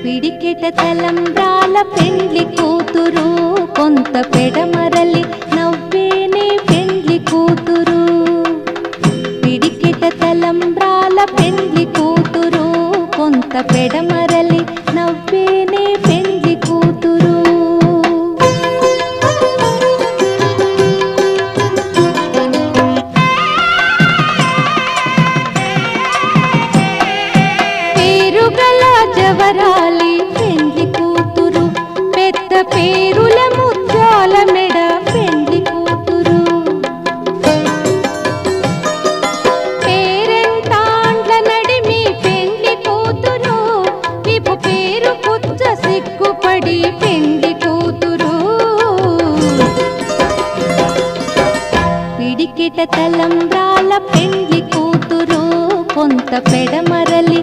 పిడికెట తలంబ్రాల పెండ్లి కూతురు కొంత పెడమరలి నవ్వేనే పెండ్లి కూతురు పిడికెట తలంబ్రాల పెండ్లి కూతురు కొంత పెడమరలి నవ్వేనే పెండ్లి కూతురు పేరుగల జవరాలి పెండ్లి కూతురు పెద్ద పేరుల ముత్యాల మెడ పెండ్లి కూతురు పేరెంటాండ్ల నడిమి పెండ్లి కూతురు విపు పేరు పుచ్చ సిగ్గుపడి పెండ్లి కూతురు పిడికిట తలంబ్రాల పెండ్లి కూతురు కొంత పెడమరలి